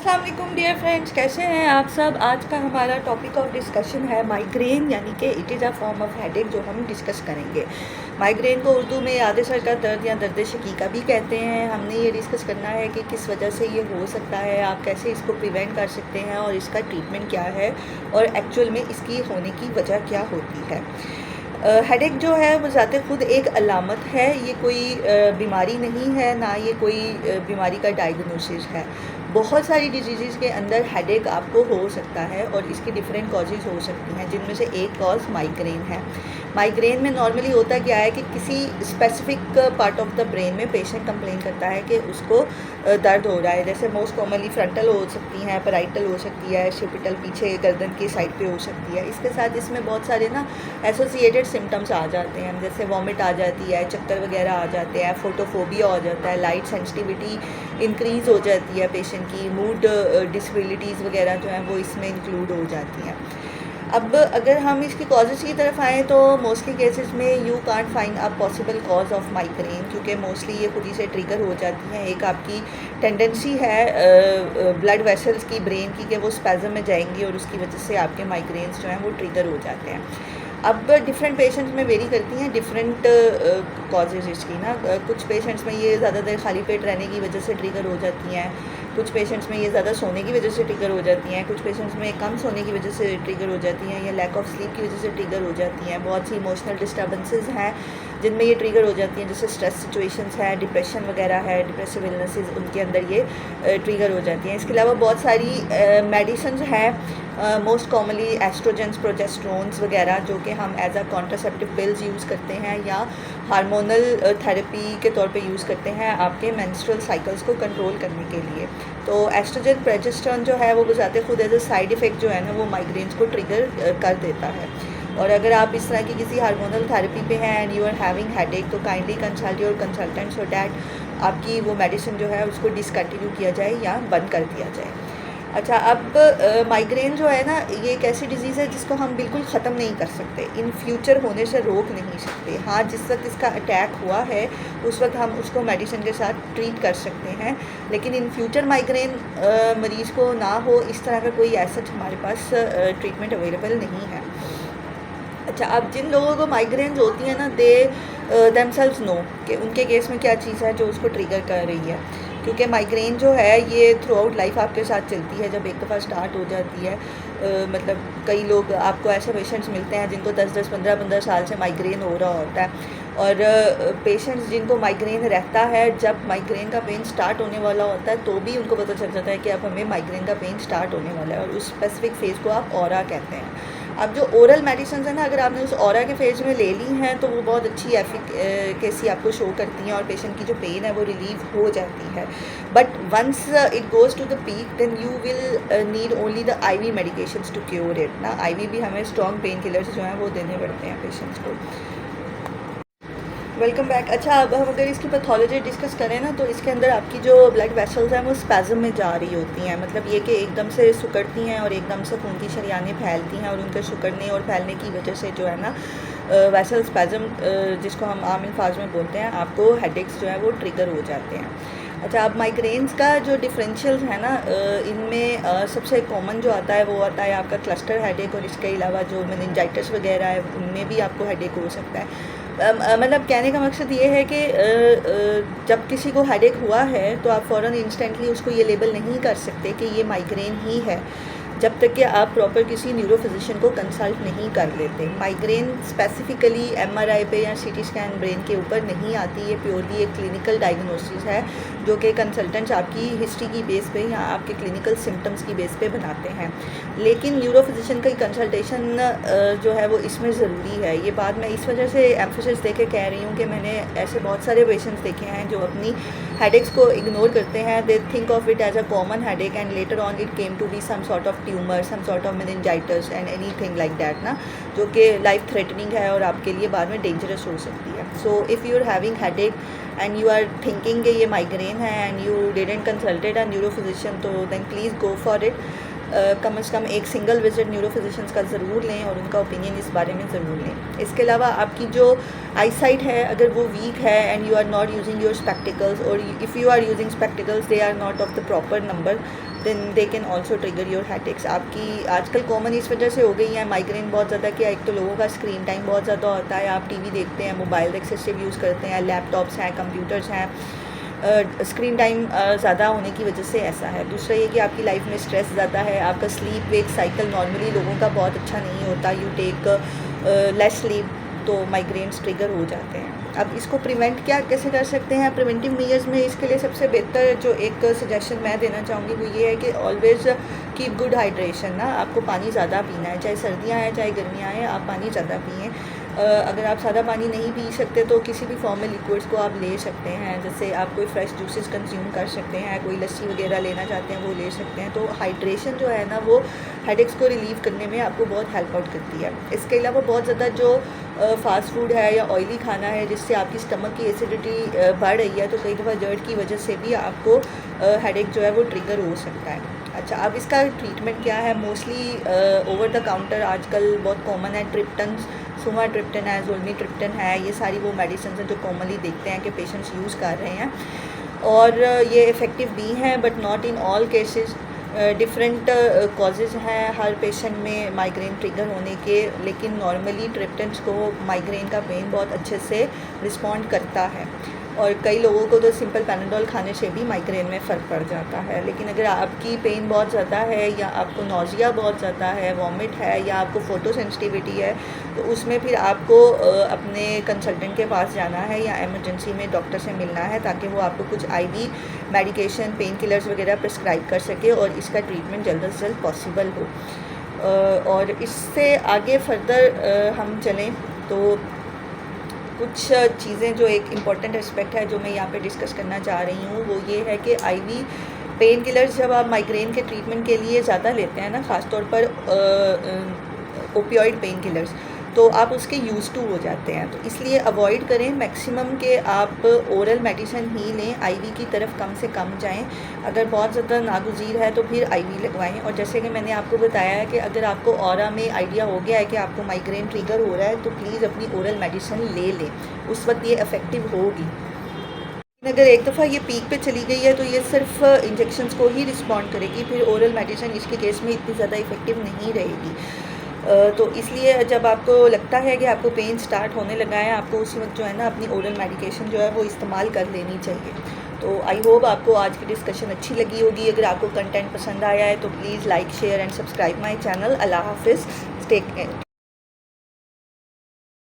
अस्सलाम वालेकुम dear friends, कैसे हैं आप सब। आज का हमारा टॉपिक ऑफ डिस्कशन है माइग्रेन, यानी कि it is a form of headache जो हम डिस्कस करेंगे। माइग्रेन को उर्दू में याद सर का दर्द या दर्द शकीका भी कहते हैं। हमने ये डिस्कस करना है कि किस वजह से ये हो सकता है, आप कैसे इसको प्रिवेंट कर सकते हैं और इसका ट्रीटमेंट क्या है और एक्चुअल में इसकी होने की वजह क्या होती है। हेडेक जो है वो ज़ाते खुद एक अलामत है, ये कोई बीमारी नहीं है, ना ये कोई बीमारी का डायग्नोसिस है। बहुत सारी डिजीज़ के अंदर हेडेक आपको हो सकता है और इसकी डिफरेंट कॉजेज़ हो सकती हैं, जिनमें से एक कॉज माइग्रेन है। माइग्रेन में नॉर्मली होता क्या है कि किसी specific part of the brain में पेशेंट कंप्लेन करता है कि उसको दर्द हो रहा है। जैसे मोस्ट कॉमनली फ्रंटल हो सकती हैं, पैराइटल हो सकती है, शिपिटल पीछे गर्दन की साइड पे हो सकती है। इसके साथ इसमें बहुत सारे ना एसोसिएटेड सिम्टम्स आ जाते हैं, जैसे वॉमिट आ जाती है, चक्कर वगैरह आ जाते हैं, फोटोफोबिया हो जाता है, लाइट सेंसिटिविटी इंक्रीज़ हो जाती है पेशेंट की, मूड डिसेबिलिटीज़ वगैरह जो हैं वो इसमें इंक्लूड हो जाती हैं। अब अगर हम इसकी कॉजेज़ की तरफ आएँ तो मोस्टली केसेस में you can't find a possible cause of migraine, क्योंकि मोस्टली ये खुद ही से ट्रिगर हो जाती हैं। एक आपकी टेंडेंसी है ब्लड वेसल्स की ब्रेन की कि वो स्पैज़म में जाएंगी और उसकी वजह से आपके माइग्रेन्स जो हैं वो ट्रिगर हो जाते हैं। अब डिफरेंट पेशेंट्स में वेरी करती हैं डिफरेंट कॉजेज़ इसकी ना। कुछ पेशेंट्स में ये ज़्यादा देर खाली पेट रहने की वजह से ट्रिगर हो जाती हैं, कुछ पेशेंट्स में ये ज़्यादा सोने की वजह से ट्रिगर हो जाती हैं, कुछ पेशेंट्स में कम सोने की वजह से ट्रिगर हो जाती हैं या लैक ऑफ स्लीप की वजह से ट्रिगर हो जाती हैं। बहुत सी इमोशनल डिस्टर्बेंसेस हैं जिनमें ये ट्रिगर हो जाती हैं, जैसे स्ट्रेस सिचुएशंस है, डिप्रेशन वगैरह है, डिप्रेसिव इलनेसेस, उनके अंदर ये ट्रिगर हो जाती हैं। इसके अलावा बहुत सारी मेडिसिन हैं, मोस्ट कॉमनली एस्ट्रोजेंस, प्रोजेस्टेरोन्स वगैरह, जो कि हम as a contraceptive pills use करते हैं या हार्मोनल थेरेपी के तौर पे यूज़ करते हैं आपके मेंस्ट्रुअल साइकिल्स को कंट्रोल करने के लिए। तो एस्ट्रोजन, प्रोजेस्टेरोन जो है वो गुजाते खुद एज अ साइड इफ़ेक्ट जो है ना वो माइग्रेन्स को ट्रिगर कर देता है। और अगर आप इस तरह की किसी हार्मोनल थेरेपी पे हैं and you are having headache, तो kindly consult your consultant so that आपकी वो मेडिसिन जो है उसको डिसकंटिन्यू किया जाए या बंद कर दिया जाए। अच्छा, अब माइग्रेन जो है ना, ये एक ऐसी डिज़ीज़ है जिसको हम बिल्कुल ख़त्म नहीं कर सकते, इन फ्यूचर होने से रोक नहीं सकते। हाँ, जिस वक्त इसका अटैक हुआ है उस वक्त हम उसको मेडिसिन के साथ ट्रीट कर सकते हैं, लेकिन इन फ्यूचर माइग्रेन मरीज़ को ना हो, इस तरह का कोई ऐसा हमारे पास ट्रीटमेंट अवेलेबल नहीं है। अच्छा, अब जिन लोगों को माइग्रेन्स होती हैं ना, दे देमसेल्व्स नो कि उनके केस में क्या चीज़ है जो उसको ट्रिगर कर रही है, क्योंकि माइग्रेन जो है ये थ्रू आउट लाइफ आपके साथ चलती है। जब एक दफ़ा स्टार्ट हो जाती है, मतलब कई लोग आपको ऐसे पेशेंट्स मिलते हैं जिनको 10-10, 15-15 साल से माइग्रेन हो रहा होता है, और पेशेंट्स जिनको माइग्रेन रहता है, जब माइग्रेन का पेन स्टार्ट होने वाला होता है तो भी उनको पता चल जाता है कि अब हमें माइग्रेन का पेन स्टार्ट होने वाला है, और उस स्पेसिफिक फेज़ को आप ऑरा कहते हैं। अब जो ओरल मेडिसिन है ना, अगर आपने उस ऑरा के फेज में ले ली हैं तो वो बहुत अच्छी एफिकेसी आपको शो करती हैं और पेशेंट की जो पेन है वो रिलीव हो जाती है। But once it goes to the peak then you will need only the IV medications to cure it ना। आईवी भी हमें स्ट्रॉन्ग पेन किलर्स जो हैं वो देने पड़ते हैं पेशेंट्स को। Welcome back. अच्छा, अब हम अगर इसकी पैथोलॉजी डिस्कस करें ना, तो इसके अंदर आपकी जो ब्लड वेसल्स हैं वो स्पैज़म में जा रही होती हैं, मतलब ये कि एकदम से सिकुड़ती हैं और एकदम से खून की शरियानें फैलती हैं, और उनके सिकुड़ने और फैलने की वजह से जो है ना वेसल स्पैज़म, जिसको हम आम अल्फाज में बोलते हैं, आपको हेडेक्स जो है वो ट्रिगर हो जाते हैं। अच्छा, अब माइग्रेन्स का जो डिफरेंशियल्स है ना, इनमें सबसे कॉमन जो आता है वो आता है आपका क्लस्टर हेडेक, और इसके अलावा जो मेनिंजाइटिस वगैरह है उनमें भी आपको हेडेक हो सकता है। मतलब कहने का मकसद ये है कि जब किसी को हेडेक हुआ है तो आप फ़ौरन इंस्टेंटली उसको ये लेबल नहीं कर सकते कि ये माइग्रेन ही है, जब तक कि आप प्रॉपर किसी न्यूरो फिजिशियन को कंसल्ट नहीं कर लेते। माइग्रेन स्पेसिफिकली एमआरआई पे या सीटी स्कैन ब्रेन के ऊपर नहीं आती, ये प्योरली एक क्लिनिकल डायग्नोसिस है जो कि कंसल्टेंट्स आपकी हिस्ट्री की बेस पे या आपके क्लिनिकल सिम्टम्स की बेस पे बनाते हैं। लेकिन न्यूरो फिजिशियन की कंसल्टेशन जो है वो इसमें ज़रूरी है। ये बात मैं इस वजह से एम्फोसिस दे के कह रही हूँ कि मैंने ऐसे बहुत सारे पेशेंट्स देखे हैं जो अपनी हेडेक्स को इग्नोर करते हैं। They think of it as a common headache and later on it came to be some sort of tumour, some sort of meningitis and anything like that ना, जो कि लाइफ थ्रेटनिंग है और आपके लिए बाद में डेंजरस हो सकती है। So if you are having headache and you are thinking कि ये माइग्रेन है and you didn't consulted a neuro physician, तो then please go for it. कम से कम एक सिंगल विज़िट न्यूरो फिजिशियंस का ज़रूर लें और उनका ओपिनियन इस बारे में ज़रूर लें। इसके अलावा आपकी जो आई साइट है अगर वो वीक है and you are not using your spectacles, or if you are using spectacles they are not of the proper number, then they can also trigger your headaches. आपकी आजकल कॉमन इस वजह से हो गई है माइग्रेन बहुत ज़्यादा कि एक तो लोगों का स्क्रीन टाइम बहुत ज़्यादा होता है, आप टीवी देखते हैं, मोबाइल एक्सेसिव यूज़ करते हैं, लैपटॉप्स हैं, कंप्यूटर्स हैं, स्क्रीन टाइम ज़्यादा होने की वजह से ऐसा है। दूसरा ये कि आपकी लाइफ में स्ट्रेस ज़्यादा है, आपका स्लीप वेक साइकिल नॉर्मली लोगों का बहुत अच्छा नहीं होता, यू टेक लेस स्लीप, तो माइग्रेन्स ट्रिगर हो जाते हैं। अब इसको प्रिवेंट कैसे कर सकते हैं प्रिवेंटिव मेजर्स में, इसके लिए सबसे बेहतर जो एक सजेशन मैं देना चाहूँगी वो ये है कि ऑलवेज़ कीप गुड हाइड्रेशन ना, आपको पानी ज़्यादा पीना है, चाहे सर्दियाँ हैं चाहे गर्मियाँ हैं, आप पानी ज़्यादा पिएँ। अगर आप सादा पानी नहीं पी सकते तो किसी भी फॉर्म में लिक्विड्स को आप ले सकते हैं, जैसे आप कोई फ्रेश जूसेस कंज्यूम कर सकते हैं, कोई लस्सी वगैरह लेना चाहते हैं वो ले सकते हैं। तो हाइड्रेशन जो है ना वो हेडेक्स को रिलीव करने में आपको बहुत हेल्प आउट करती है। इसके अलावा बहुत ज़्यादा जो फास्ट फूड है या ऑयली खाना है जिससे आपकी स्टमक की एसिडिटी बढ़ रही है, तो कई दफ़ा जर्ट की वजह से भी आपको हेडेक जो है वो ट्रिगर हो सकता है। अच्छा, अब इसका ट्रीटमेंट क्या है? मोस्टली ओवर द काउंटर आजकल बहुत कॉमन है, ट्रिप्टन, सुमाट्रिप्टन है, ज़ोल्मिट्रिप्टन है, ये सारी वो मेडिसिन हैं जो कॉमनली देखते हैं कि पेशेंट्स यूज़ कर रहे हैं, और ये इफ़ेक्टिव भी हैं but not in all cases. Different causes हैं हर पेशेंट में माइग्रेन ट्रिगर होने के, लेकिन नॉर्मली ट्रिप्टन्स को माइग्रेन का पेन बहुत अच्छे से रिस्पॉन्ड करता है, और कई लोगों को तो सिंपल पैनाडोल खाने से भी माइग्रेन में फ़र्क पड़ जाता है। लेकिन अगर आपकी पेन बहुत ज़्यादा है या आपको नौजिया बहुत ज़्यादा है, वॉमिट है, या आपको फ़ोटो सेंसिटिविटी है, तो उसमें फिर आपको अपने कंसल्टेंट के पास जाना है या इमरजेंसी में डॉक्टर से मिलना है ताकि वो आपको कुछ IV मेडिकेशन, पेन किलर्स वगैरह प्रिस्क्राइब कर सके और इसका ट्रीटमेंट जल्द से जल्द पॉसिबल हो। और इससे आगे फर्दर हम चलें तो कुछ चीज़ें जो एक इम्पॉर्टेंट एस्पेक्ट है जो मैं यहाँ पे डिस्कस करना चाह रही हूँ वो ये है कि IV पेन किलर्स जब आप माइग्रेन के ट्रीटमेंट के लिए ज़्यादा लेते हैं ना, ख़ासतौर पर ओपियोइड पेन किलर्स, तो आप उसके यूज़ टू हो जाते हैं, तो इसलिए अवॉइड करें मैक्सिमम के आप ओरल मेडिसिन ही लें, IV की तरफ कम से कम जाएं। अगर बहुत ज़्यादा नागुज़ीर है तो फिर IV लगवाएं। और जैसे कि मैंने आपको बताया है कि अगर आपको ऑरा में आइडिया हो गया है कि आपको माइग्रेन ट्रिगर हो रहा है तो प्लीज़ अपनी ओरल मेडिसिन ले लें, उस वक्त ये इफ़ेक्टिव होगी। अगर एक दफ़ा ये पीक पे चली गई है तो ये सिर्फ इंजेक्शंस को ही रिस्पॉन्ड करेगी, फिर ओरल मेडिसिन इसके केस में इतनी ज़्यादा इफ़ेक्टिव नहीं रहेगी। तो इसलिए जब आपको लगता है कि आपको पेन स्टार्ट होने लगा है, आपको उसी वक्त जो है ना अपनी ओरल मेडिकेशन जो है वो इस्तेमाल कर लेनी चाहिए। तो आई होप आपको आज की डिस्कशन अच्छी लगी होगी। अगर आपको कंटेंट पसंद आया है तो please like, share and subscribe my channel. अल्लाह हाफिज़, टेक केयर।